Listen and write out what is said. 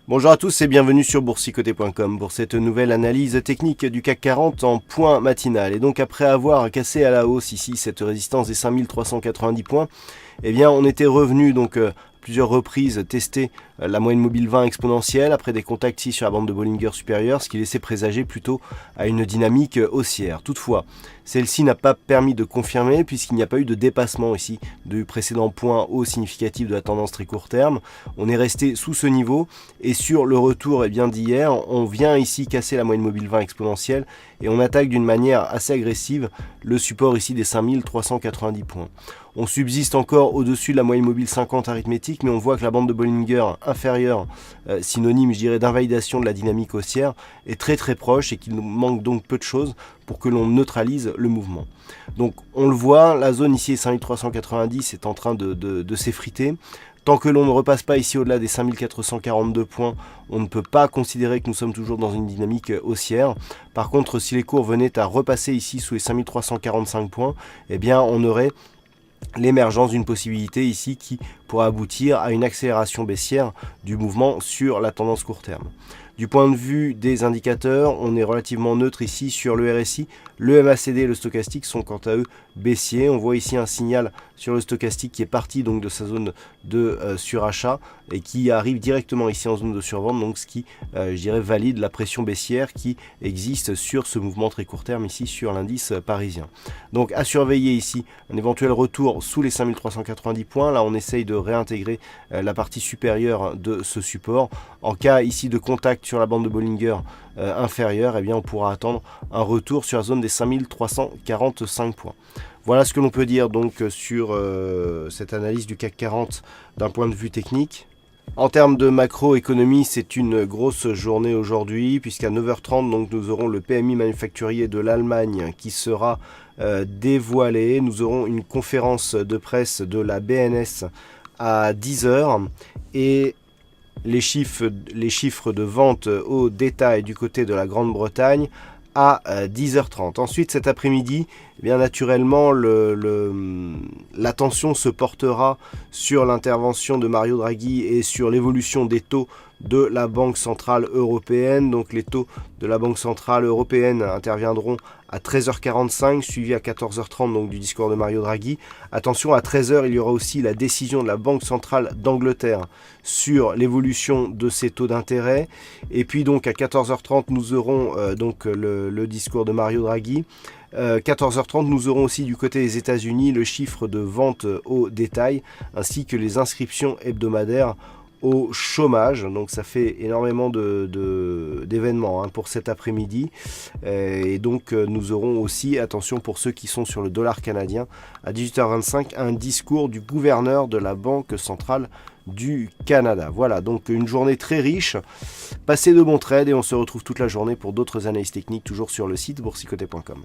Bonjour à tous et bienvenue sur boursicoté.com pour cette nouvelle analyse technique du CAC 40 en point matinal. Et donc après avoir cassé à la hausse ici cette résistance des 5390 points, eh bien on était revenu donc plusieurs reprises tester la moyenne mobile 20 exponentielle après des contacts ici sur la bande de Bollinger supérieure, ce qui laissait présager plutôt à une dynamique haussière. Toutefois, celle-ci n'a pas permis de confirmer puisqu'il n'y a pas eu de dépassement ici du précédent point haut significatif de la tendance très court terme. On est resté sous ce niveau et sur le retour d'hier, on vient ici casser la moyenne mobile 20 exponentielle et on attaque d'une manière assez agressive le support ici des 5390 points. On subsiste encore au-dessus de la moyenne mobile 50 arithmétique, mais on voit que la bande de Bollinger inférieure, synonyme je dirais d'invalidation de la dynamique haussière, est très très proche et qu'il nous manque donc peu de choses pour que l'on neutralise le mouvement. Donc on le voit, la zone ici est 5390 est en train de s'effriter. Tant que l'on ne repasse pas ici au-delà des 5442 points, on ne peut pas considérer que nous sommes toujours dans une dynamique haussière. Par contre, si les cours venaient à repasser ici sous les 5345 points, eh bien on aurait l'émergence d'une possibilité ici qui pourrait aboutir à une accélération baissière du mouvement sur la tendance court terme. Du point de vue des indicateurs, on est relativement neutre ici sur le RSI. Le MACD et le stochastique sont quant à eux baissiers. On voit ici un signal sur le stochastique qui est parti donc de sa zone de surachat et qui arrive directement ici en zone de survente, donc ce qui, je dirais, valide la pression baissière qui existe sur ce mouvement très court terme ici sur l'indice parisien. Donc à surveiller ici un éventuel retour sous les 5390 points. Là, on essaye de réintégrer la partie supérieure de ce support. En cas ici de contact sur la bande de Bollinger inférieure, eh bien on pourra attendre un retour sur la zone des 5345 points. Voilà ce que l'on peut dire donc sur cette analyse du CAC 40 d'un point de vue technique. En termes de macroéconomie, c'est une grosse journée aujourd'hui, puisqu'à 9h30, donc, nous aurons le PMI manufacturier de l'Allemagne qui sera dévoilé. Nous aurons une conférence de presse de la BNS à 10h et les chiffres de vente au détail du côté de la Grande-Bretagne à 10h30. Ensuite, cet après-midi, eh bien naturellement, l'attention se portera sur l'intervention de Mario Draghi et sur l'évolution des taux de la Banque Centrale Européenne. Donc les taux de la Banque Centrale Européenne interviendront à 13h45, suivi à 14h30 donc, du discours de Mario Draghi. Attention, à 13h, il y aura aussi la décision de la Banque Centrale d'Angleterre sur l'évolution de ces taux d'intérêt. Et puis donc à 14h30, nous aurons donc le discours de Mario Draghi. 14h30, nous aurons aussi du côté des États-Unis le chiffre de vente au détail ainsi que les inscriptions hebdomadaires au chômage. Donc ça fait énormément d'événements pour cet après-midi. Et donc nous aurons aussi, attention pour ceux qui sont sur le dollar canadien, à 18h25, un discours du gouverneur de la Banque centrale du Canada. Voilà, donc une journée très riche. Passez de bons trades et on se retrouve toute la journée pour d'autres analyses techniques, toujours sur le site boursicoté.com.